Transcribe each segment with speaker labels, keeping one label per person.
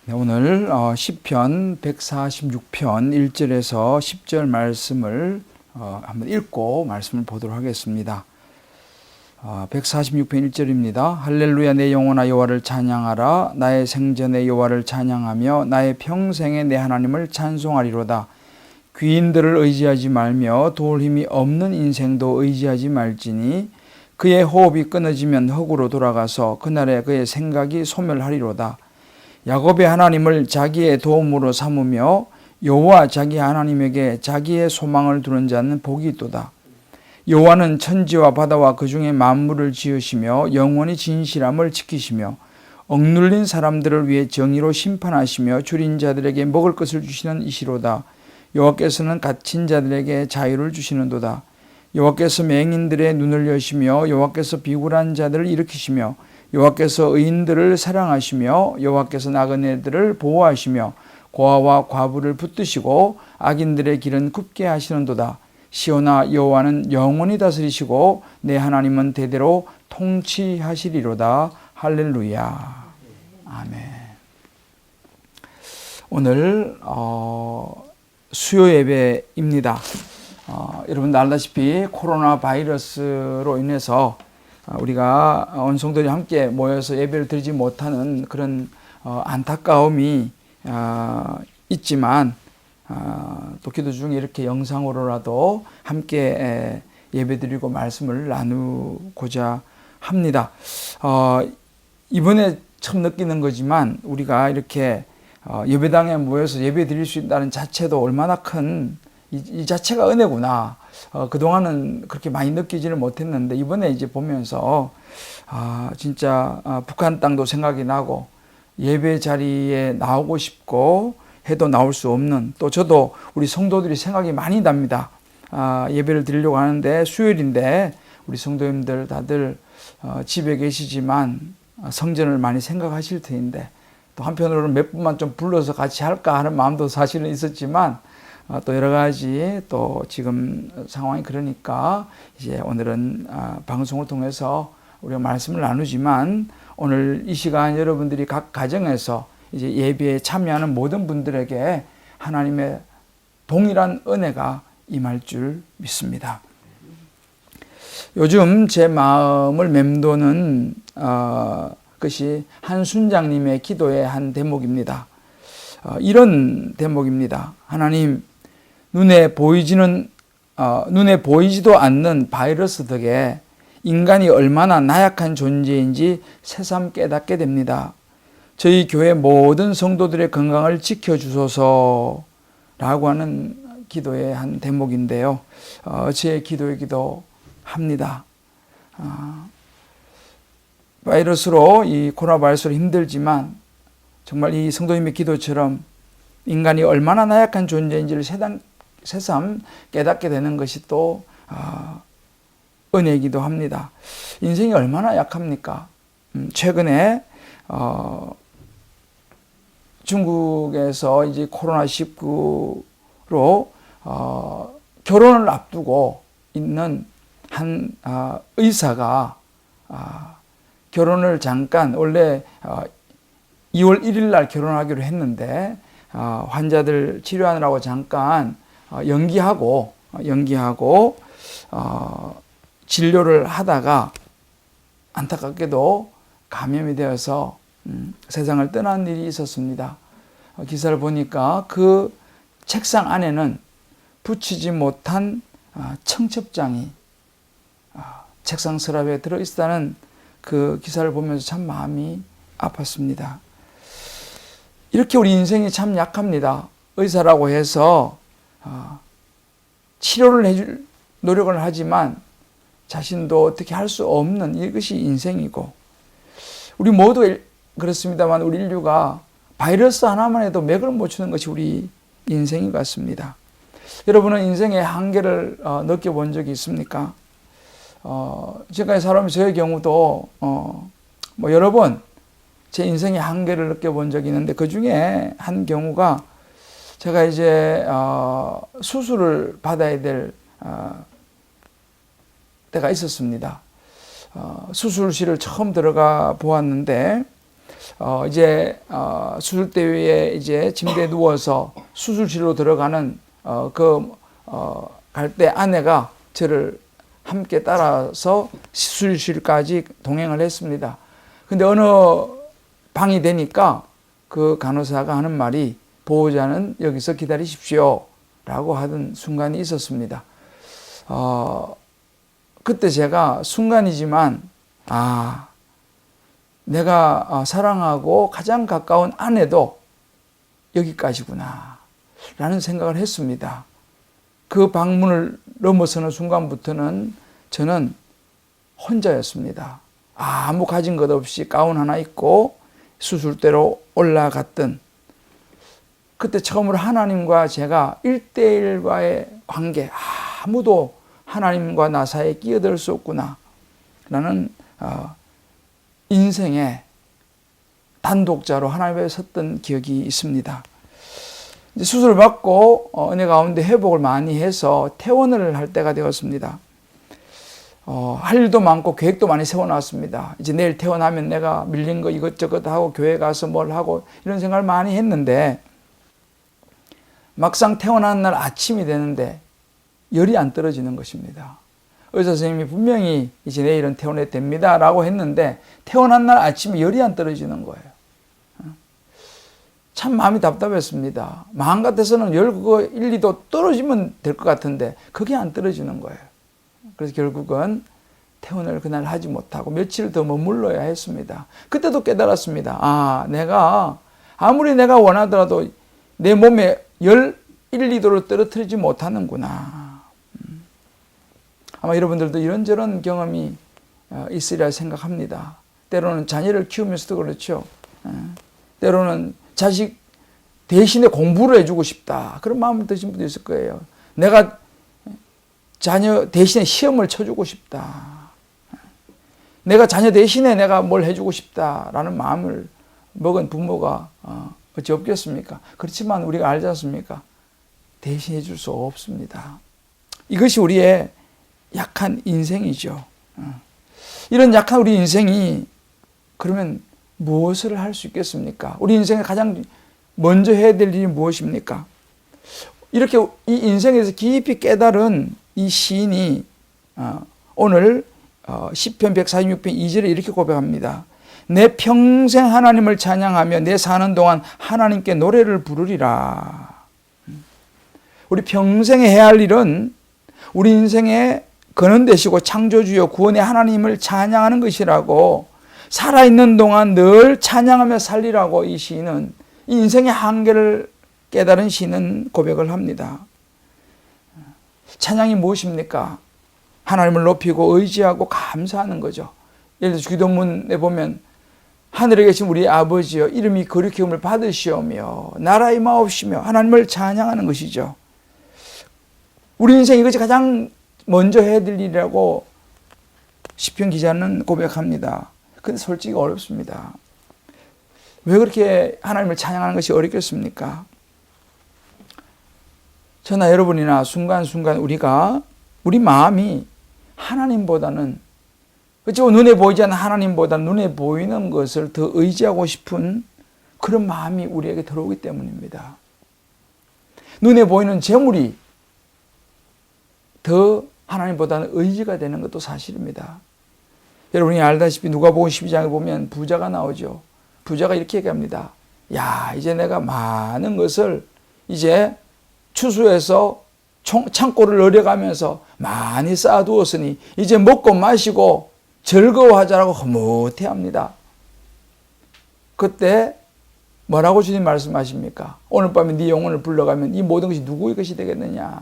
Speaker 1: 네, 오늘 시편 146편 1절에서 10절 말씀을 한번 읽고 말씀을 보도록 하겠습니다. 146편 1절입니다. 할렐루야, 내 영혼아 여호와를 찬양하라. 나의 생전에 여호와를 찬양하며 나의 평생에 내 하나님을 찬송하리로다. 귀인들을 의지하지 말며 도울 힘이 없는 인생도 의지하지 말지니 그의 호흡이 끊어지면 흙으로 돌아가서 그날에 그의 생각이 소멸하리로다. 야곱의 하나님을 자기의 도움으로 삼으며 여호와 자기 하나님에게 자기의 소망을 두는 자는 복이 있도다. 여호와는 천지와 바다와 그 중에 만물을 지으시며 영원히 진실함을 지키시며 억눌린 사람들을 위해 정의로 심판하시며 줄인 자들에게 먹을 것을 주시는 이시로다. 여호와께서는 갇힌 자들에게 자유를 주시는도다. 여호와께서 맹인들의 눈을 여시며 여호와께서 비굴한 자들을 일으키시며 여호와께서 의인들을 사랑하시며 여호와께서 나그네들을 보호하시며 고아와 과부를 붙드시고 악인들의 길은 굽게 하시는도다. 시온아, 여호와는 영원히 다스리시고 내 하나님은 대대로 통치하시리로다. 할렐루야. 아멘. 오늘 수요 예배입니다. 여러분 알다시피 코로나 바이러스로 인해서 우리가 온 성도들이 함께 모여서 예배를 드리지 못하는 그런 안타까움이 있지만 또 기도 중에 이렇게 영상으로라도 함께 예배드리고 말씀을 나누고자 합니다. 이번에 처음 느끼는 거지만 우리가 이렇게 예배당에 모여서 예배 드릴 수 있다는 자체도 얼마나 큰 이 자체가 은혜구나. 그동안은 그렇게 많이 느끼지를 못했는데 이번에 이제 보면서 진짜 북한 땅도 생각이 나고 예배 자리에 나오고 싶고 해도 나올 수 없는, 또 저도 우리 성도들이 생각이 많이 납니다. 예배를 드리려고 하는데 수요일인데 우리 성도님들 다들 집에 계시지만 성전을 많이 생각하실 텐데 또 한편으로는 몇 분만 좀 불러서 같이 할까 하는 마음도 사실은 있었지만 또 여러 가지 또 지금 상황이 그러니까 이제 오늘은 방송을 통해서 우리가 말씀을 나누지만 오늘 이 시간 여러분들이 각 가정에서 이제 예배에 참여하는 모든 분들에게 하나님의 동일한 은혜가 임할 줄 믿습니다. 요즘 제 마음을 맴도는 것이 한순장님의 기도의 한 대목입니다. 이런 대목입니다. 하나님, 눈에 보이지도 않는 바이러스 덕에 인간이 얼마나 나약한 존재인지 새삼 깨닫게 됩니다. 저희 교회 모든 성도들의 건강을 지켜주소서 라고 하는 기도의 한 대목인데요. 제 기도이기도 합니다. 바이러스로 이 코로나 바이러스로 힘들지만 정말 이 성도님의 기도처럼 인간이 얼마나 나약한 존재인지를 새삼 깨닫게 되는 것이 또 은혜이기도 합니다. 인생이 얼마나 약합니까? 최근에 중국에서 이제 코로나19로 결혼을 앞두고 있는 한 의사가 결혼을 잠깐 원래 2월 1일 날 결혼하기로 했는데 환자들 치료하느라고 잠깐 연기하고 진료를 하다가 안타깝게도 감염이 되어서 세상을 떠난 일이 있었습니다. 기사를 보니까 그 책상 안에는 붙이지 못한 청첩장이 책상 서랍에 들어있다는 그 기사를 보면서 참 마음이 아팠습니다. 이렇게 우리 인생이 참 약합니다. 의사라고 해서 치료를 해줄 노력을 하지만 자신도 어떻게 할 수 없는 이것이 인생이고, 우리 모두 그렇습니다만 우리 인류가 바이러스 하나만 해도 맥을 못 추는 것이 우리 인생인 것 같습니다. 여러분은 인생의 한계를 느껴본 적이 있습니까? 지금까지 살아오면서 저의 경우도 여러 번 제 인생의 한계를 느껴본 적이 있는데 그 중에 한 경우가 제가 이제 수술을 받아야 될 때가 있었습니다. 수술실을 처음 들어가 보았는데 이제 수술대 위에 이제 침대에 누워서 수술실로 들어가는 갈 때 아내가 저를 함께 따라서 수술실까지 동행을 했습니다. 근데 어느 방이 되니까 그 간호사가 하는 말이 보호자는 여기서 기다리십시오 라고 하던 순간이 있었습니다. 그때 제가 순간이지만 내가 사랑하고 가장 가까운 아내도 여기까지구나 라는 생각을 했습니다. 그 방문을 넘어서는 순간부터는 저는 혼자였습니다. 아무 가진 것 없이 가운 하나 입고 수술대로 올라갔던, 그때 처음으로 하나님과 제가 1대1과의 관계, 아무도 하나님과 나 사이에 끼어들 수 없구나 라는 인생의 단독자로 하나님 앞에 섰던 기억이 있습니다. 이제 수술을 받고 은혜 가운데 회복을 많이 해서 퇴원을 할 때가 되었습니다. 할 일도 많고 계획도 많이 세워놨습니다. 이제 내일 퇴원하면 내가 밀린 거 이것저것 하고 교회 가서 뭘 하고 이런 생각을 많이 했는데, 막상 퇴원하는 날 아침이 되는데 열이 안 떨어지는 것입니다. 의사 선생님이 분명히 이제 내일은 퇴원해도 됩니다 라고 했는데 퇴원한 날 아침에 열이 안 떨어지는 거예요. 참 마음이 답답했습니다. 마음 같아서는 열 그거 1, 2도 떨어지면 될 것 같은데 그게 안 떨어지는 거예요. 그래서 결국은 퇴원을 그날 하지 못하고 며칠 더 머물러야 했습니다. 그때도 깨달았습니다. 내가 아무리 내가 원하더라도 내 몸에 열 1, 2도를 떨어뜨리지 못하는구나. 아마 여러분들도 이런저런 경험이 있으리라 생각합니다. 때로는 자녀를 키우면서도 그렇죠. 때로는 자식 대신에 공부를 해주고 싶다, 그런 마음을 드신 분도 있을 거예요. 내가 자녀 대신에 시험을 쳐주고 싶다, 내가 자녀 대신에 내가 뭘 해주고 싶다라는 마음을 먹은 부모가 어찌 없겠습니까? 그렇지만 우리가 알지 않습니까? 대신해 줄 수 없습니다. 이것이 우리의 약한 인생이죠. 이런 약한 우리 인생이 그러면 무엇을 할 수 있겠습니까? 우리 인생에 가장 먼저 해야 될 일이 무엇입니까? 이렇게 이 인생에서 깊이 깨달은 이 시인이 오늘 시편 146편 2절에 이렇게 고백합니다. 내 평생 하나님을 찬양하며 내 사는 동안 하나님께 노래를 부르리라. 우리 평생에 해야 할 일은 우리 인생의 근원되시고 창조주여 구원의 하나님을 찬양하는 것이라고, 살아있는 동안 늘 찬양하며 살리라고 이 시인은, 이 인생의 한계를 깨달은 시인은 고백을 합니다. 찬양이 무엇입니까? 하나님을 높이고 의지하고 감사하는 거죠. 예를 들어 기도문에 보면 하늘에 계신 우리 아버지여 이름이 거룩히 여김을 받으시오며 나라의 마옵시며 하나님을 찬양하는 것이죠. 우리 인생 이것이 가장 먼저 해야 될 일이라고 시편 기자는 고백합니다. 근데 솔직히 어렵습니다. 왜 그렇게 하나님을 찬양하는 것이 어렵겠습니까? 저나 여러분이나 순간순간 우리 마음이 하나님보다는, 그렇죠? 눈에 보이지 않는 하나님보다는 눈에 보이는 것을 더 의지하고 싶은 그런 마음이 우리에게 들어오기 때문입니다. 눈에 보이는 재물이 더 하나님보다는 의지가 되는 것도 사실입니다. 여러분이 알다시피 누가복음 12장에 보면 부자가 나오죠. 부자가 이렇게 얘기합니다. 이제 내가 많은 것을 이제 추수해서 창고를 늘려가면서 많이 쌓아두었으니 이제 먹고 마시고 즐거워하자라고 흐뭇해합니다. 그때 뭐라고 주님 말씀하십니까? 오늘 밤에 네 영혼을 불러가면 이 모든 것이 누구의 것이 되겠느냐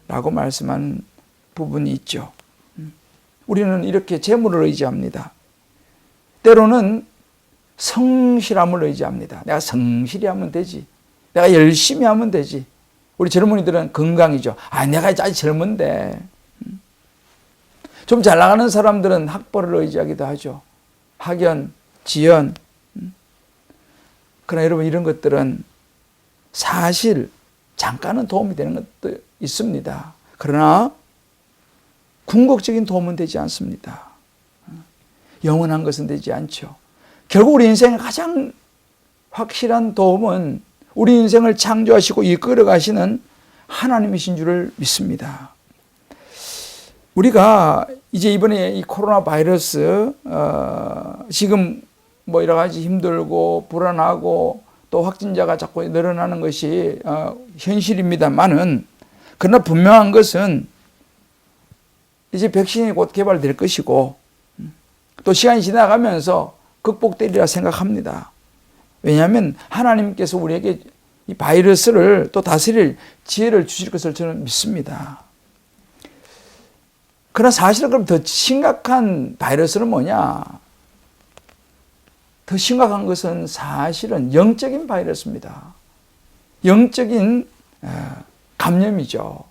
Speaker 1: 라고 말씀하는 부분이 있죠. 우리는 이렇게 재물을 의지합니다. 때로는 성실함을 의지합니다. 내가 성실히 하면 되지, 내가 열심히 하면 되지. 우리 젊은이들은 건강이죠. 내가 아직 젊은데. 좀 잘 나가는 사람들은 학벌을 의지하기도 하죠. 학연, 지연. 그러나 여러분, 이런 것들은 사실 잠깐은 도움이 되는 것도 있습니다. 그러나 궁극적인 도움은 되지 않습니다. 영원한 것은 되지 않죠. 결국 우리 인생의 가장 확실한 도움은 우리 인생을 창조하시고 이끌어 가시는 하나님이신 줄을 믿습니다. 우리가 이제 이번에 이 코로나 바이러스 지금 뭐 여러 가지 힘들고 불안하고 또 확진자가 자꾸 늘어나는 것이 현실입니다만은, 그러나 분명한 것은 이제 백신이 곧 개발될 것이고 또 시간이 지나가면서 극복되리라 생각합니다. 왜냐하면 하나님께서 우리에게 이 바이러스를 또 다스릴 지혜를 주실 것을 저는 믿습니다. 그러나 사실은 그럼 더 심각한 바이러스는 뭐냐? 더 심각한 것은 사실은 영적인 바이러스입니다. 영적인 감염이죠.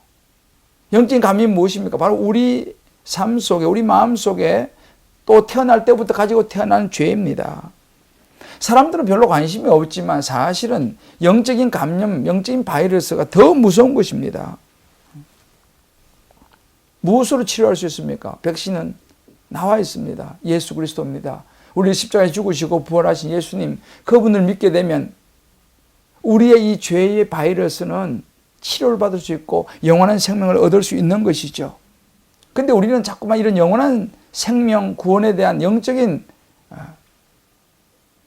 Speaker 1: 영적인 감염이 무엇입니까? 바로 우리 삶 속에, 우리 마음 속에 또 태어날 때부터 가지고 태어난 죄입니다. 사람들은 별로 관심이 없지만 사실은 영적인 감염, 영적인 바이러스가 더 무서운 것입니다. 무엇으로 치료할 수 있습니까? 백신은 나와 있습니다. 예수 그리스도입니다. 우리 십자가에 죽으시고 부활하신 예수님, 그분을 믿게 되면 우리의 이 죄의 바이러스는 치료를 받을 수 있고 영원한 생명을 얻을 수 있는 것이죠. 근데 우리는 자꾸만 이런 영원한 생명, 구원에 대한 영적인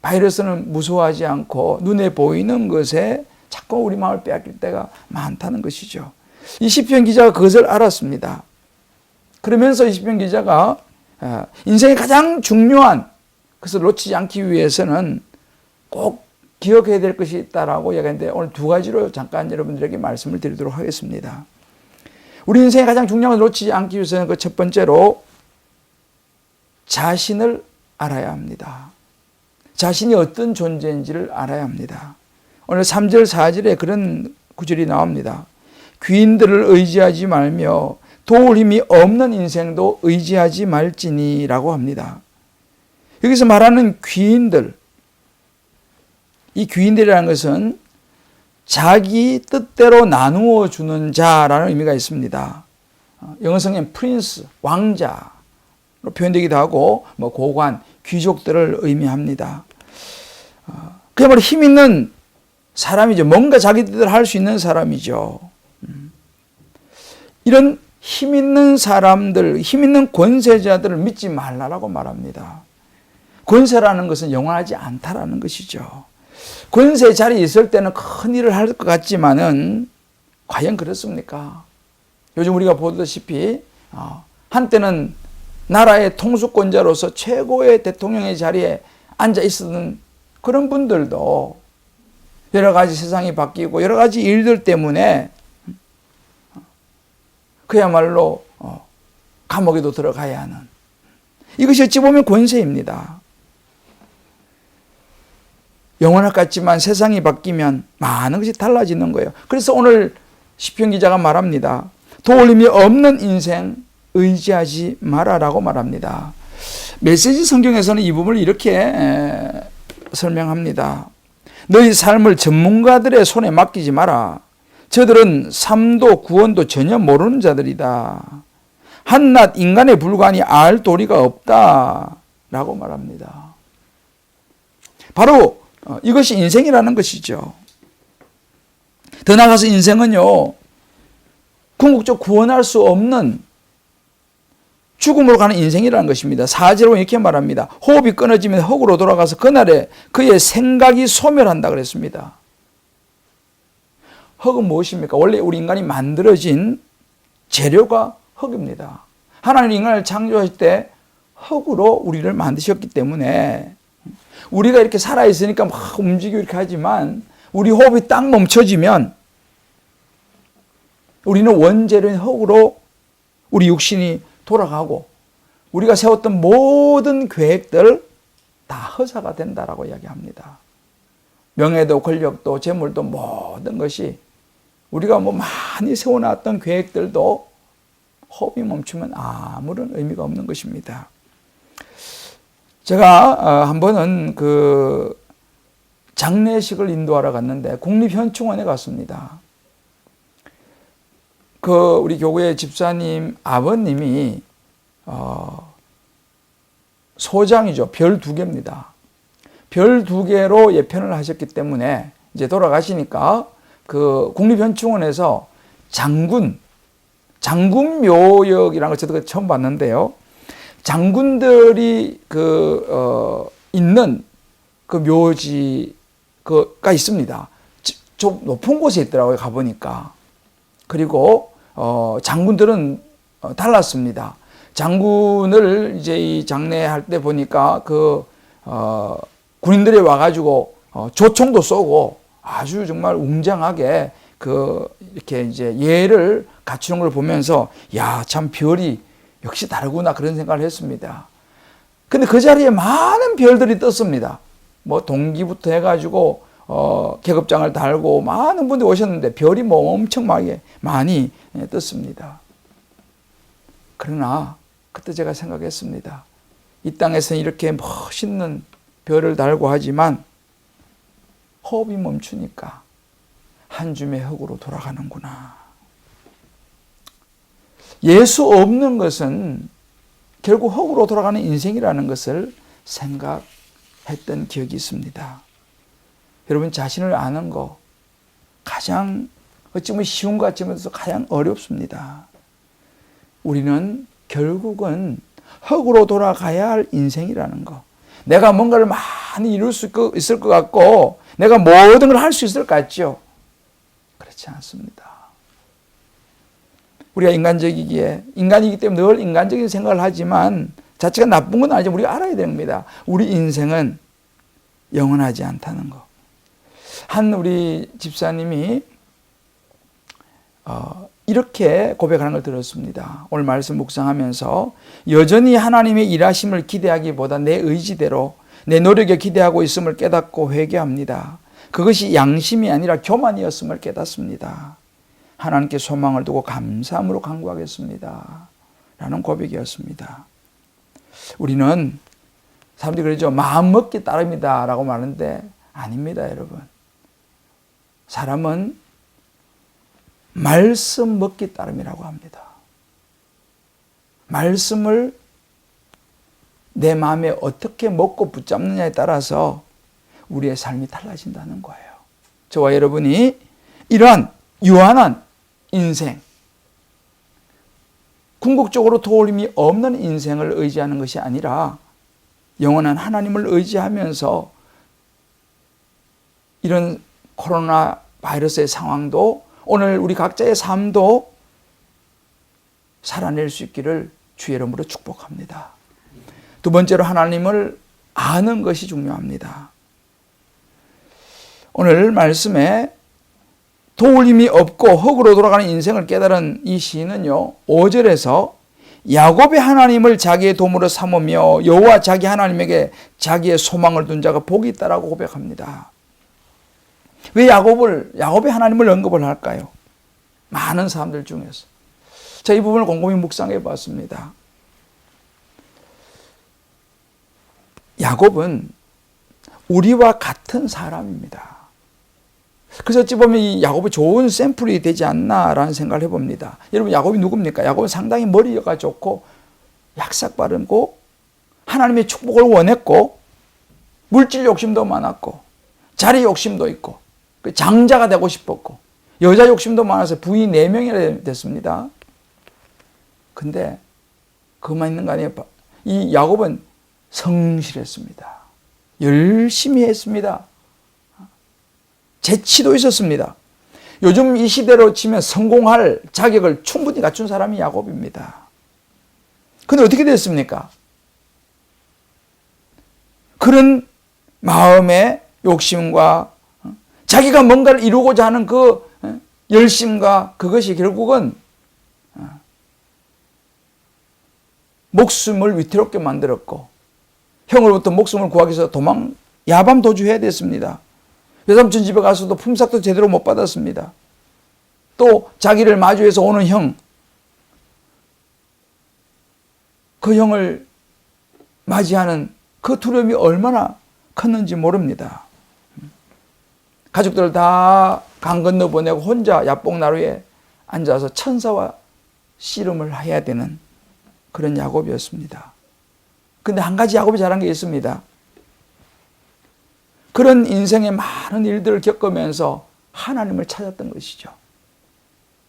Speaker 1: 바이러스는 무서워하지 않고 눈에 보이는 것에 자꾸 우리 마음을 빼앗길 때가 많다는 것이죠. 이 시편 기자가 그것을 알았습니다. 그러면서 이 시편 기자가 인생의 가장 중요한 것을 놓치지 않기 위해서는 꼭 기억해야 될 것이 있다라고 이야기했는데, 오늘 두 가지로 잠깐 여러분들에게 말씀을 드리도록 하겠습니다. 우리 인생의 가장 중요한 것을 놓치지 않기 위해서는 그 첫 번째로 자신을 알아야 합니다. 자신이 어떤 존재인지를 알아야 합니다. 오늘 3절 4절에 그런 구절이 나옵니다. 귀인들을 의지하지 말며 도울 힘이 없는 인생도 의지하지 말지니 라고 합니다. 여기서 말하는 귀인들, 이 귀인들이라는 것은 자기 뜻대로 나누어 주는 자라는 의미가 있습니다. 영어 성경 프린스, 왕자로 표현되기도 하고 뭐 고관, 귀족들을 의미합니다. 그야말로 힘 있는 사람이죠. 뭔가 자기 뜻대로 할 수 있는 사람이죠. 이런 힘 있는 사람들, 힘 있는 권세자들을 믿지 말라라고 말합니다. 권세라는 것은 영원하지 않다라는 것이죠. 권세 자리에 있을 때는 큰 일을 할 것 같지만은 과연 그렇습니까? 요즘 우리가 보다시피 한때는 나라의 통수권자로서 최고의 대통령의 자리에 앉아 있었던 그런 분들도 여러 가지 세상이 바뀌고 여러 가지 일들 때문에 그야말로 감옥에도 들어가야 하는, 이것이 어찌 보면 권세입니다. 영원할 것 같지만 세상이 바뀌면 많은 것이 달라지는 거예요. 그래서 오늘 시편 기자가 말합니다. 도울 힘이 없는 인생 의지하지 마라라고 말합니다. 메시지 성경에서는 이 부분을 이렇게 설명합니다. 너희 삶을 전문가들의 손에 맡기지 마라. 저들은 삶도 구원도 전혀 모르는 자들이다. 한낱 인간의 불관이 알 도리가 없다 라고 말합니다. 바로 이것이 인생이라는 것이죠. 더 나아가서 인생은요, 궁극적 구원할 수 없는 죽음으로 가는 인생이라는 것입니다. 4절로 이렇게 말합니다. 호흡이 끊어지면 흙으로 돌아가서 그날에 그의 생각이 소멸한다 그랬습니다. 흙은 무엇입니까? 원래 우리 인간이 만들어진 재료가 흙입니다. 하나님 인간을 창조하실 때 흙으로 우리를 만드셨기 때문에 우리가 이렇게 살아있으니까 막 움직이고 이렇게 하지만 우리 호흡이 딱 멈춰지면 우리는 원재료인 흙으로 우리 육신이 돌아가고 우리가 세웠던 모든 계획들 다 허사가 된다라고 이야기합니다. 명예도 권력도 재물도 모든 것이 우리가 뭐 많이 세워놨던 계획들도 호흡이 멈추면 아무런 의미가 없는 것입니다. 제가 한 번은 그 장례식을 인도하러 갔는데 국립현충원에 갔습니다. 우리 교구의 집사님 아버님이 소장이죠. 별 2개입니다. 별 2개로 예편을 하셨기 때문에 이제 돌아가시니까 그 국립현충원에서 장군묘역이라는 걸 저도 처음 봤는데요. 장군들이 있는 그 묘지가 있습니다. 좀 높은 곳에 있더라고요, 가보니까. 그리고 장군들은 달랐습니다. 장군을 이제 이 장례할 때 보니까 군인들이 와가지고 조총도 쏘고 아주 정말 웅장하게 이렇게 이제 예를 갖추는 걸 보면서 야, 참 별이 역시 다르구나 그런 생각을 했습니다. 근데 그 자리에 많은 별들이 떴습니다. 뭐 동기부터 해가지고 계급장을 달고 많은 분들이 오셨는데 별이 뭐 엄청 많이 떴습니다. 그러나 그때 제가 생각했습니다. 이 땅에서는 이렇게 멋있는 별을 달고 하지만 호흡이 멈추니까 한 줌의 흙으로 돌아가는구나. 예수 없는 것은 결국 흙으로 돌아가는 인생이라는 것을 생각했던 기억이 있습니다. 여러분, 자신을 아는 거 가장 어찌 보면 쉬운 것 같지만 가장 어렵습니다. 우리는 결국은 흙으로 돌아가야 할 인생이라는 거. 내가 뭔가를 많이 이룰 수 있을 것 같고 내가 모든 걸 할 수 있을 것 같죠? 그렇지 않습니다. 우리가 인간이기 때문에 늘 인간적인 생각을 하지만 자체가 나쁜 건 아니지만 우리가 알아야 됩니다. 우리 인생은 영원하지 않다는 거. 우리 집사님이 이렇게 고백하는 걸 들었습니다. 오늘 말씀 묵상하면서 여전히 하나님의 일하심을 기대하기보다 내 의지대로 내 노력에 기대하고 있음을 깨닫고 회개합니다. 그것이 양심이 아니라 교만이었음을 깨닫습니다. 하나님께 소망을 두고 감사함으로 간구하겠습니다. 라는 고백이었습니다. 우리는 사람들이 그러죠. 마음먹기 따름이다 라고 말하는데 아닙니다, 여러분. 사람은 말씀 먹기 따름이라고 합니다. 말씀을 내 마음에 어떻게 먹고 붙잡느냐에 따라서 우리의 삶이 달라진다는 거예요. 저와 여러분이 이러한 유한한 인생, 궁극적으로 도움이 없는 인생을 의지하는 것이 아니라 영원한 하나님을 의지하면서 이런 코로나 바이러스의 상황도 오늘 우리 각자의 삶도 살아낼 수 있기를 주의 이름으로 축복합니다. 두 번째로 하나님을 아는 것이 중요합니다. 오늘 말씀에 도울 힘이 없고 흙으로 돌아가는 인생을 깨달은 이 시인은요, 5절에서 야곱의 하나님을 자기의 도움으로 삼으며 여호와 자기 하나님에게 자기의 소망을 둔 자가 복이 있다라고 고백합니다. 왜 야곱의 하나님을 언급을 할까요? 많은 사람들 중에서. 자, 이 부분을 곰곰이 묵상해 봤습니다. 야곱은 우리와 같은 사람입니다. 그래서 어찌 보면 이 야곱이 좋은 샘플이 되지 않나라는 생각을 해봅니다. 여러분, 야곱이 누굽니까? 야곱은 상당히 머리가 좋고 약삭 빠르고 하나님의 축복을 원했고 물질 욕심도 많았고 자리 욕심도 있고 장자가 되고 싶었고 여자 욕심도 많아서 부인이 4명이나 됐습니다. 근데 그만 있는 거 아니에요. 이 야곱은 성실했습니다. 열심히 했습니다. 재치도 있었습니다. 요즘 이 시대로 치면 성공할 자격을 충분히 갖춘 사람이 야곱입니다. 근데 어떻게 됐습니까? 그런 마음의 욕심과 자기가 뭔가를 이루고자 하는 그 열심과 그것이 결국은 목숨을 위태롭게 만들었고 형으로부터 목숨을 구하기 위해서 야밤 도주해야 됐습니다. 외삼촌 집에 가서도 품삯도 제대로 못 받았습니다. 또 자기를 마주해서 오는 형, 그 형을 맞이하는 그 두려움이 얼마나 컸는지 모릅니다. 가족들을 다 강 건너 보내고 혼자 야뽕나루에 앉아서 천사와 씨름을 해야 되는 그런 야곱이었습니다. 근데 한 가지 야곱이 잘한 게 있습니다. 그런 인생의 많은 일들을 겪으면서 하나님을 찾았던 것이죠.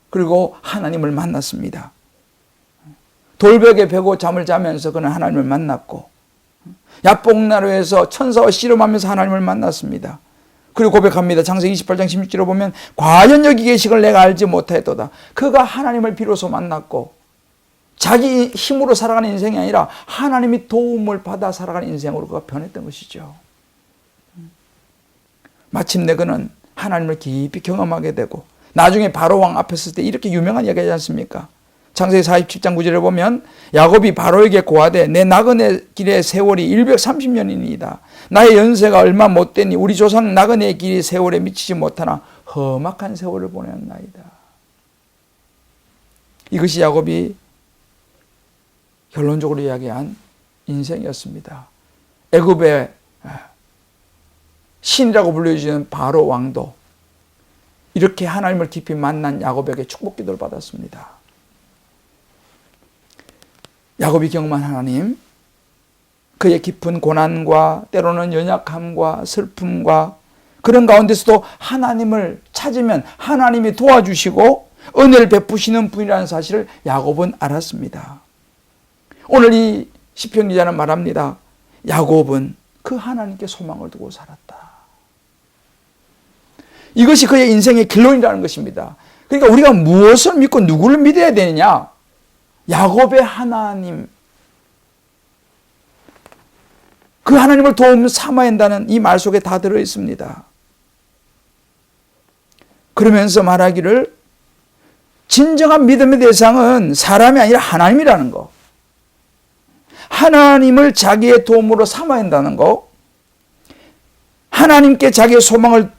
Speaker 1: 그리고 하나님을 만났습니다. 돌벽에 베고 잠을 자면서 그는 하나님을 만났고, 야복나루에서 천사와 씨름하면서 하나님을 만났습니다. 그리고 고백합니다. 창세기 28장 16절에 보면 과연 여기 계시걸 내가 알지 못하였도다. 그가 하나님을 비로소 만났고, 자기 힘으로 살아가는 인생이 아니라 하나님이 도움을 받아 살아가는 인생으로 그가 변했던 것이죠. 마침내 그는 하나님을 깊이 경험하게 되고, 나중에 바로왕 앞에 섰을 때 이렇게 유명한 이야기 하지 않습니까? 창세기 47장 9절에 보면 야곱이 바로에게 고하되 내 나그네 길의 세월이 130년이니이다. 나의 연세가 얼마 못되니 우리 조상 나그네 길의 세월에 미치지 못하나 험악한 세월을 보냈나이다. 이것이 야곱이 결론적으로 이야기한 인생이었습니다. 애굽의 신이라고 불려지는 바로 왕도 이렇게 하나님을 깊이 만난 야곱에게 축복 기도를 받았습니다. 야곱이 경험한 하나님, 그의 깊은 고난과 때로는 연약함과 슬픔과 그런 가운데서도 하나님을 찾으면 하나님이 도와주시고 은혜를 베푸시는 분이라는 사실을 야곱은 알았습니다. 오늘 이 시편 기자는 말합니다. 야곱은 그 하나님께 소망을 두고 살았다. 이것이 그의 인생의 결론이라는 것입니다. 그러니까 우리가 무엇을 믿고 누구를 믿어야 되느냐? 야곱의 하나님, 그 하나님을 도움 삼아야 한다는 이 말 속에 다 들어있습니다. 그러면서 말하기를 진정한 믿음의 대상은 사람이 아니라 하나님이라는 거, 하나님을 자기의 도움으로 삼아야 한다는 거, 하나님께 자기의 소망을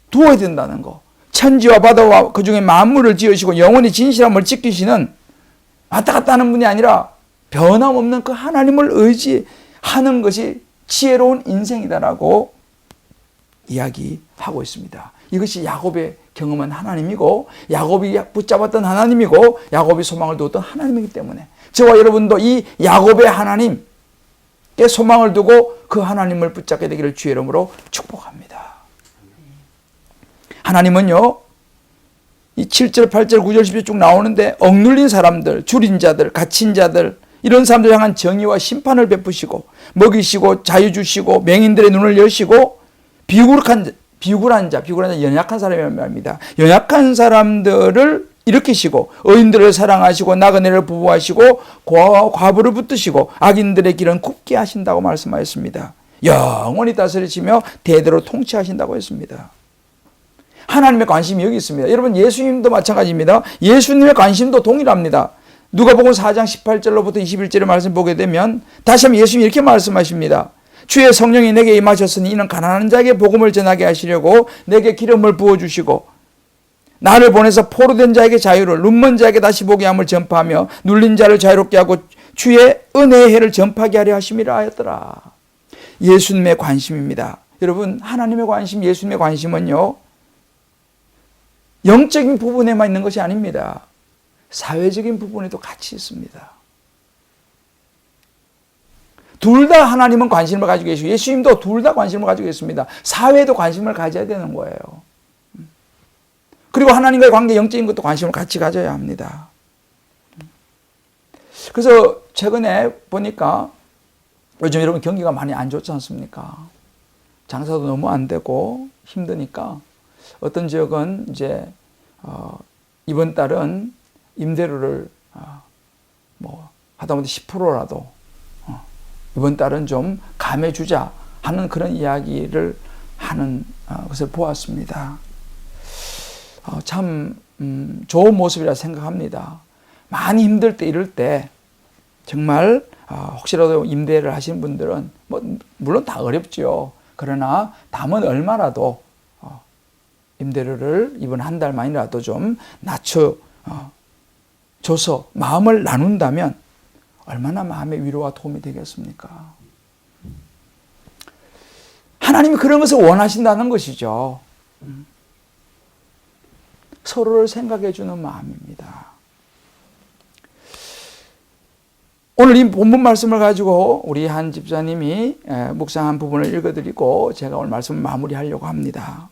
Speaker 1: 두어야 된다는 거, 천지와 바다와 그 중에 만물을 지으시고 영원히 진실함을 지키시는 왔다 갔다 하는 분이 아니라 변함없는 그 하나님을 의지하는 것이 지혜로운 인생이다라고 이야기하고 있습니다. 이것이 야곱의 경험한 하나님이고 야곱이 붙잡았던 하나님이고 야곱이 소망을 두었던 하나님이기 때문에 저와 여러분도 이 야곱의 하나님께 소망을 두고 그 하나님을 붙잡게 되기를 주의 이름으로 축복합니다. 하나님은요, 이 7절, 8절, 9절, 10절 쭉 나오는데 억눌린 사람들, 줄인 자들, 갇힌 자들 이런 사람들 향한 정의와 심판을 베푸시고 먹이시고 자유 주시고 맹인들의 눈을 여시고 비굴한 자, 연약한 사람이란 말입니다. 연약한 사람들을 일으키시고 의인들을 사랑하시고 나그네를 보호하시고 과부를 붙드시고 악인들의 길은 굽게 하신다고 말씀하였습니다. 영원히 다스리시며 대대로 통치하신다고 했습니다. 하나님의 관심이 여기 있습니다. 여러분 예수님도 마찬가지입니다. 예수님의 관심도 동일합니다. 누가복음 4장 18절로부터 21절의 말씀 보게 되면 다시 한번 예수님이 이렇게 말씀하십니다. 주의 성령이 내게 임하셨으니 이는 가난한 자에게 복음을 전하게 하시려고 내게 기름을 부어주시고 나를 보내서 포로된 자에게 자유를, 눈먼 자에게 다시 보게 함을 전파하며 눌린 자를 자유롭게 하고 주의 은혜의 해를 전파하게 하려 하심이라 하였더라. 예수님의 관심입니다. 여러분 하나님의 관심, 예수님의 관심은요 영적인 부분에만 있는 것이 아닙니다. 사회적인 부분에도 같이 있습니다. 둘 다 하나님은 관심을 가지고 계시고 예수님도 둘 다 관심을 가지고 있습니다. 사회도 관심을 가져야 되는 거예요. 그리고 하나님과의 관계, 영적인 것도 관심을 같이 가져야 합니다. 그래서 최근에 보니까 요즘 여러분 경기가 많이 안 좋지 않습니까? 장사도 너무 안 되고 힘드니까 어떤 지역은 이제 이번 달은 임대료를 하다못해 10%라도 이번 달은 좀 감해주자 하는 그런 이야기를 하는 것을 보았습니다. 참 좋은 모습이라 생각합니다. 많이 힘들 때 이럴 때 정말 혹시라도 임대를 하시는 분들은 물론 다 어렵죠. 그러나 담은 얼마라도 임대료를 이번 한 달만이라도 좀 낮춰줘서 마음을 나눈다면 얼마나 마음의 위로와 도움이 되겠습니까? 하나님이 그런 것을 원하신다는 것이죠. 서로를 생각해 주는 마음입니다. 오늘 이 본문 말씀을 가지고 우리 한 집사님이 묵상한 부분을 읽어드리고 제가 오늘 말씀을 마무리하려고 합니다.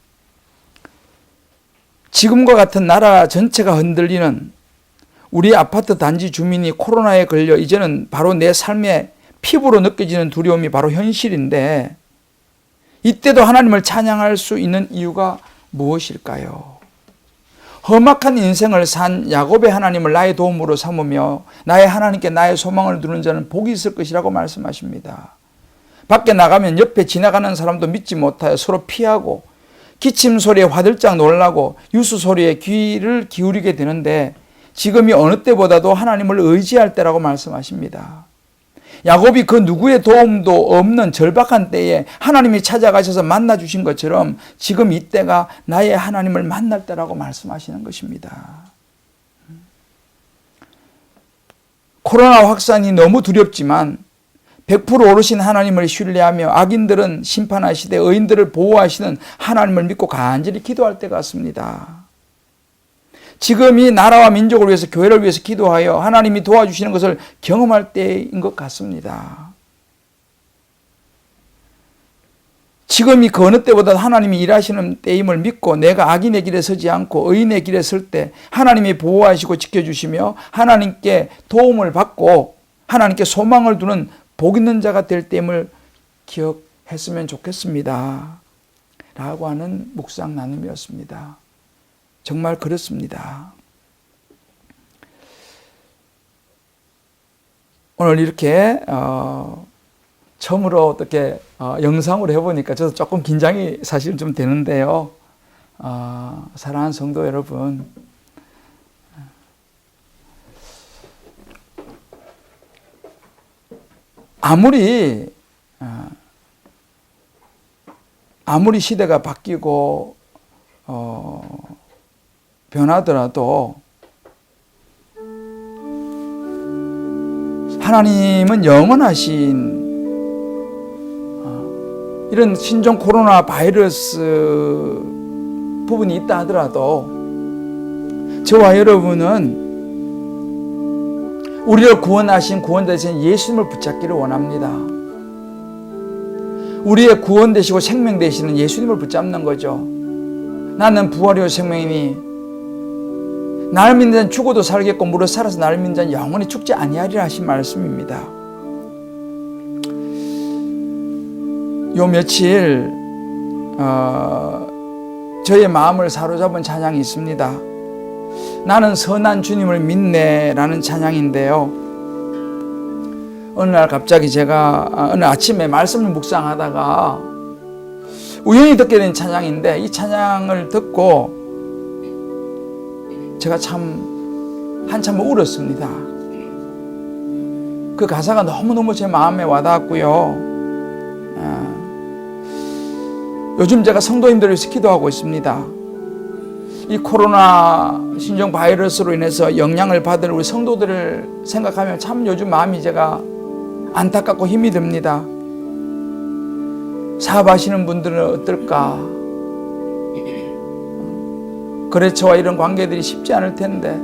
Speaker 1: 지금과 같은 나라 전체가 흔들리는 우리 아파트 단지 주민이 코로나에 걸려 이제는 바로 내 삶의 피부로 느껴지는 두려움이 바로 현실인데, 이때도 하나님을 찬양할 수 있는 이유가 무엇일까요? 험악한 인생을 산 야곱의 하나님을 나의 도움으로 삼으며 나의 하나님께 나의 소망을 두는 자는 복이 있을 것이라고 말씀하십니다. 밖에 나가면 옆에 지나가는 사람도 믿지 못하여 서로 피하고 기침 소리에 화들짝 놀라고 유수 소리에 귀를 기울이게 되는데, 지금이 어느 때보다도 하나님을 의지할 때라고 말씀하십니다. 야곱이 그 누구의 도움도 없는 절박한 때에 하나님이 찾아가셔서 만나주신 것처럼 지금 이때가 나의 하나님을 만날 때라고 말씀하시는 것입니다. 코로나 확산이 너무 두렵지만 100% 오르신 하나님을 신뢰하며 악인들은 심판하시되 의인들을 보호하시는 하나님을 믿고 간절히 기도할 때 같습니다. 지금 이 나라와 민족을 위해서, 교회를 위해서 기도하여 하나님이 도와주시는 것을 경험할 때인 것 같습니다. 지금이 그 어느 때보다 하나님이 일하시는 때임을 믿고 내가 악인의 길에 서지 않고 의인의 길에 설 때 하나님이 보호하시고 지켜주시며 하나님께 도움을 받고 하나님께 소망을 두는 복 있는 자가 될 때임을 기억했으면 좋겠습니다. 라고 하는 묵상 나눔이었습니다. 정말 그렇습니다. 오늘 이렇게 처음으로 어떻게 영상으로 해보니까 저도 조금 긴장이 사실 좀 되는데요. 사랑하는 성도 여러분, 아무리 시대가 바뀌고 변하더라도 하나님은 영원하신, 이런 신종 코로나 바이러스 부분이 있다 하더라도 저와 여러분은 우리를 구원하신 구원자 되신 예수님을 붙잡기를 원합니다. 우리의 구원 되시고 생명 되시는 예수님을 붙잡는 거죠. 나는 부활이요 생명이니 나를 믿는 자는 죽어도 살겠고 무릇 살아서 나를 믿는 자는 영원히 죽지 아니하리라 하신 말씀입니다. 요 며칠 저의 마음을 사로잡은 찬양이 있습니다. 나는 선한 주님을 믿네 라는 찬양인데요, 어느 날 갑자기 제가 어느 아침에 말씀을 묵상하다가 우연히 듣게 된 찬양인데, 이 찬양을 듣고 제가 참 한참 울었습니다. 그 가사가 너무너무 제 마음에 와닿았고요. 요즘 제가 성도님들을 위해서 기도하고 있습니다. 이 코로나 신종 바이러스로 인해서 영향을 받을 우리 성도들을 생각하면 참 요즘 마음이 제가 안타깝고 힘이 듭니다. 사업하시는 분들은 어떨까? 거래처와 이런 관계들이 쉽지 않을 텐데,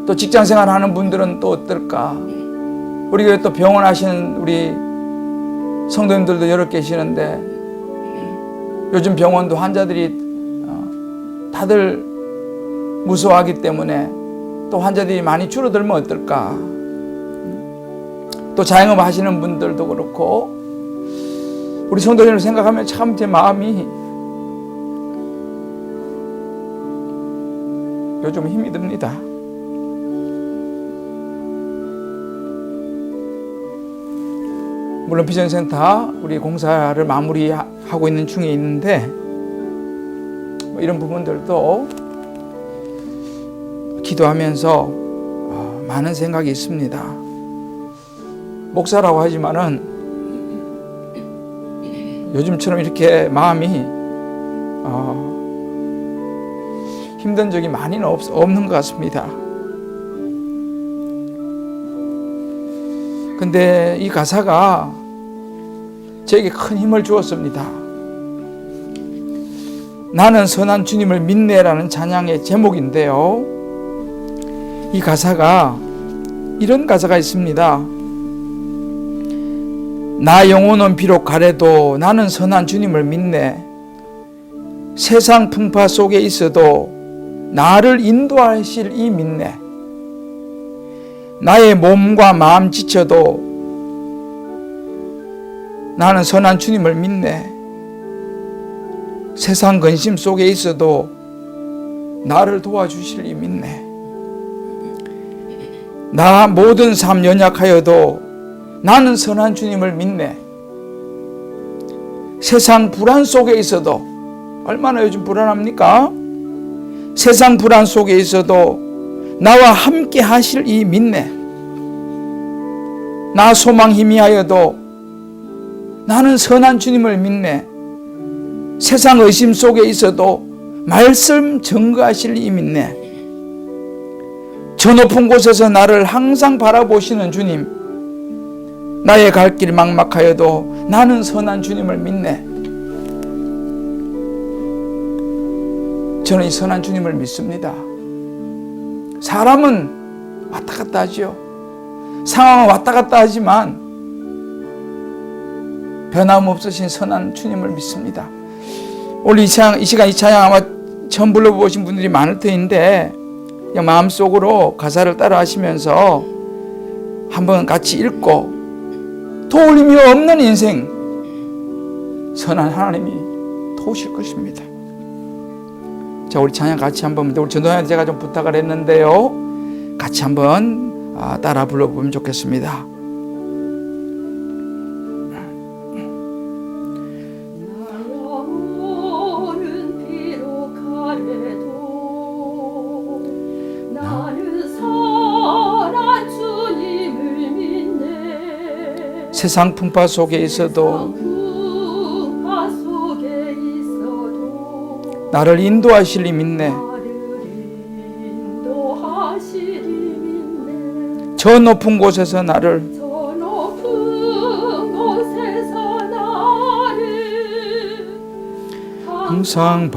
Speaker 1: 또 직장생활 하는 분들은 또 어떨까? 우리 교회 또 병원 하시는 우리 성도님들도 여러 계시는데, 요즘 병원도 환자들이 다들 무서워하기 때문에 또 환자들이 많이 줄어들면 어떨까? 또 자영업 하시는 분들도 그렇고, 우리 성도님을 생각하면 참 제 마음이 요즘 힘이 듭니다. 물론 비전센터 우리 공사를 마무리하고 있는 중에 있는데, 이런 부분들도 기도하면서 많은 생각이 있습니다. 목사라고 하지만은 요즘처럼 이렇게 마음이 힘든 적이 많이는 없는 것 같습니다. 근데 이 가사가 저에게 큰 힘을 주었습니다. 나는 선한 주님을 믿네라는 찬양의 제목인데요, 이 가사가 이런 가사가 있습니다. 나 영혼은 비록 가래도 나는 선한 주님을 믿네. 세상 풍파 속에 있어도 나를 인도하실 이 믿네. 나의 몸과 마음 지쳐도 나는 선한 주님을 믿네. 세상 근심 속에 있어도 나를 도와주실 이 믿네. 나 모든 삶 연약하여도 나는 선한 주님을 믿네. 세상 불안 속에 있어도, 얼마나 요즘 불안합니까? 세상 불안 속에 있어도 나와 함께 하실 이 믿네. 나 소망 희미하여도 나는 선한 주님을 믿네. 세상 의심 속에 있어도 말씀 증거하실 이 믿네. 저 높은 곳에서 나를 항상 바라보시는 주님, 나의 갈 길 막막하여도 나는 선한 주님을 믿네. 저는 이 선한 주님을 믿습니다. 사람은 왔다 갔다 하지요. 상황은 왔다 갔다 하지만 변함없으신 선한 주님을 믿습니다. 오늘 이 시간 이 찬양 아마 처음 불러보신 분들이 많을 터인데, 마음속으로 가사를 따라 하시면서 한번 같이 읽고, 도울림이 없는 인생 선한 하나님이 도우실 것입니다. 자, 우리 찬양 같이 한번, 우리 전도사님한테 제가 좀 부탁을 했는데요, 같이 한번 따라 불러보면 좋겠습니다. 세상 풍파 속에 있어도 나를 인도하실 이 믿네. 저 높은 곳에서 나를 항상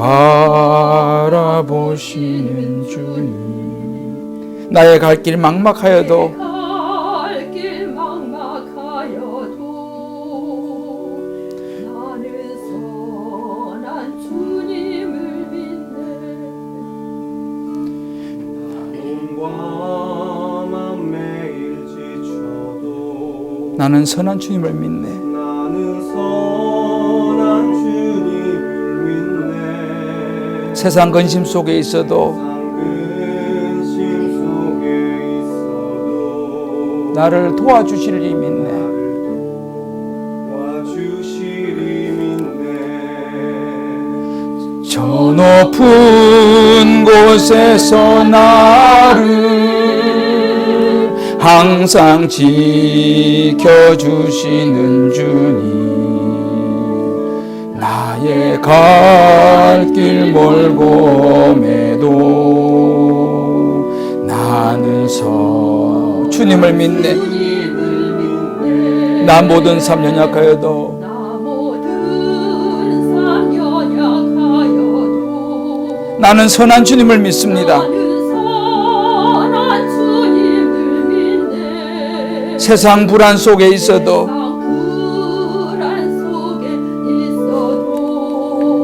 Speaker 1: 바라보시는 주님, 나의 갈 길 막막하여도 나는 선한 주님을 믿네.
Speaker 2: 나는 선한 주님을 믿네.
Speaker 1: 세상 근심 속에 있어도 나를 도와주실 이 믿네. 저 높은 곳에서 나를 항상 지켜주시는 주님, 나의 갈 길 멀고 매도 나는 주님을 믿네. 나 모든 삶 연약하여도 나는 선한 주님을 믿습니다. 세상 불안 속에 있어도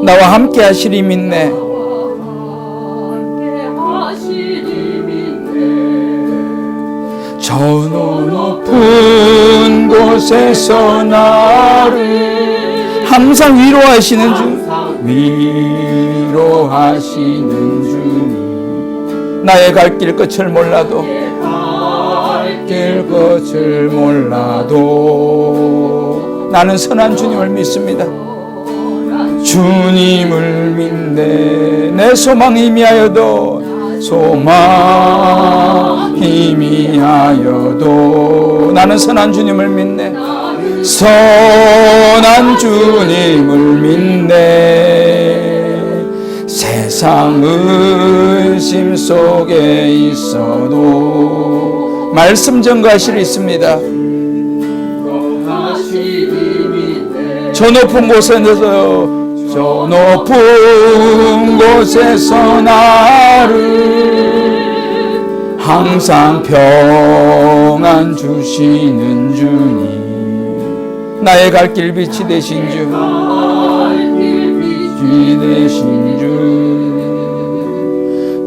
Speaker 1: 나와 함께 하시리 믿네. 저 높은 곳에서 나를 항상 위로하시는 주, 위로하시는 주님, 나의 갈 길 끝을 몰라도 길 끝을 몰라도 나는 선한 주님을 믿습니다. 주님을 믿네. 내 소망 희미하여도 소망 희미하여도 나는 선한 주님을 믿네. 선한 주님을 믿네. 세상 의심 속에 있어도 말씀 증거하실 있습니다. 저 높은 곳에서 저 높은 곳에서 나를 항상 평안 주시는 주님, 나의 갈 길 빛이 되신 주, 빛이 되신 주,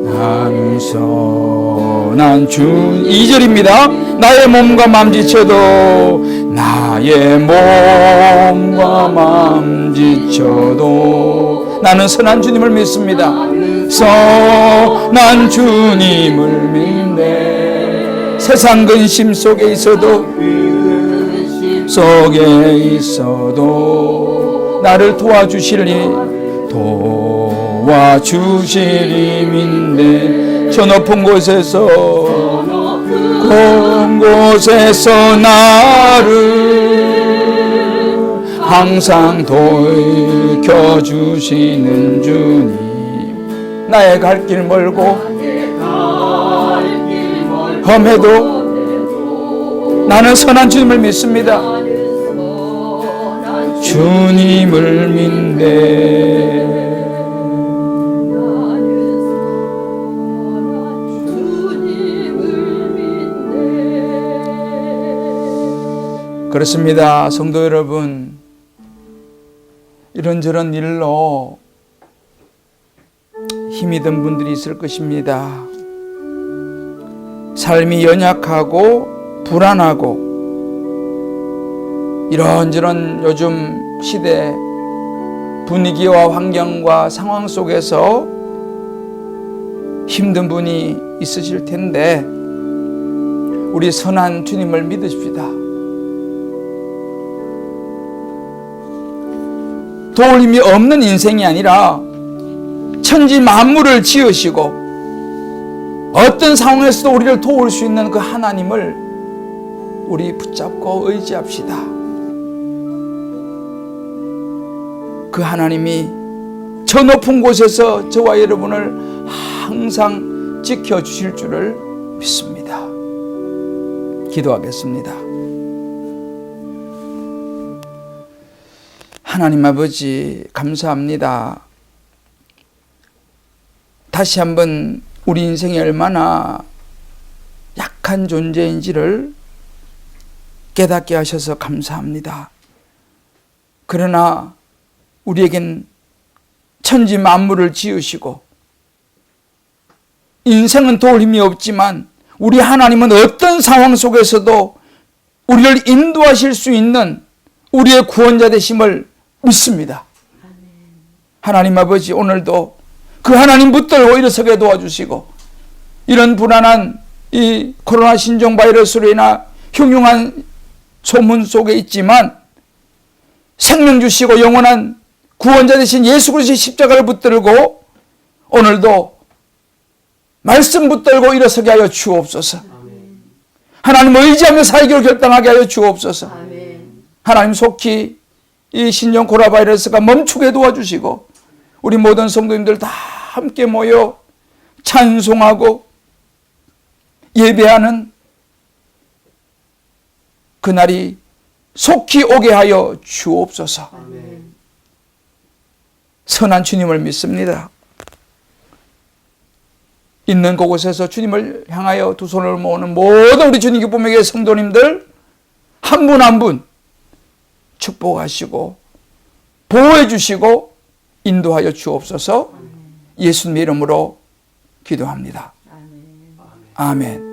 Speaker 1: 나는 선한 주. 2절입니다. 나의 몸과 맘 지쳐도, 나의 몸과 맘 지쳐도 나는 선한 주님을 믿습니다. 선한 주님을 믿네. 세상 근심 속에 있어도 나를 도와주시리 믿네. 저 높은 곳에서 나를 항상 돌켜주시는 주님. 나의 갈 길 멀고 험해도 나는 선한 주님을 믿습니다. 주님을 믿네. 그렇습니다. 성도 여러분, 이런저런 일로 힘이 든 분들이 있을 것입니다. 삶이 연약하고 불안하고 이런저런 요즘 시대 분위기와 환경과 상황 속에서 힘든 분이 있으실 텐데, 우리 선한 주님을 믿으십시다. 도울 힘이 없는 인생이 아니라 천지 만물을 지으시고 어떤 상황에서도 우리를 도울 수 있는 그 하나님을 우리 붙잡고 의지합시다. 그 하나님이 저 높은 곳에서 저와 여러분을 항상 지켜주실 줄을 믿습니다. 기도하겠습니다. 하나님 아버지, 감사합니다. 다시 한번 우리 인생이 얼마나 약한 존재인지를 깨닫게 하셔서 감사합니다. 그러나 우리에겐 천지 만물을 지으시고 인생은 도울 힘이 없지만 우리 하나님은 어떤 상황 속에서도 우리를 인도하실 수 있는 우리의 구원자 되심을 믿습니다. 하나님 아버지, 오늘도 그 하나님 붙들고 일어서게 도와주시고, 이런 불안한 이 코로나 신종 바이러스로 인한 흉흉한 소문 속에 있지만 생명 주시고 영원한 구원자 되신 예수 그리스도의 십자가를 붙들고 오늘도 말씀 붙들고 일어서게 하여 주옵소서. 하나님을 의지하며 살기로 결단하게 하여 주옵소서. 하나님, 속히 이 신종 코로나 바이러스가 멈추게 도와주시고 우리 모든 성도님들 다 함께 모여 찬송하고 예배하는 그날이 속히 오게 하여 주옵소서. 선한 주님을 믿습니다. 있는 그곳에서 주님을 향하여 두 손을 모으는 모든 우리 주님 기쁨에게 성도님들 한 분 한 분 축복하시고 보호해 주시고 인도하여 주옵소서. 예수님의 이름으로 기도합니다. 아멘.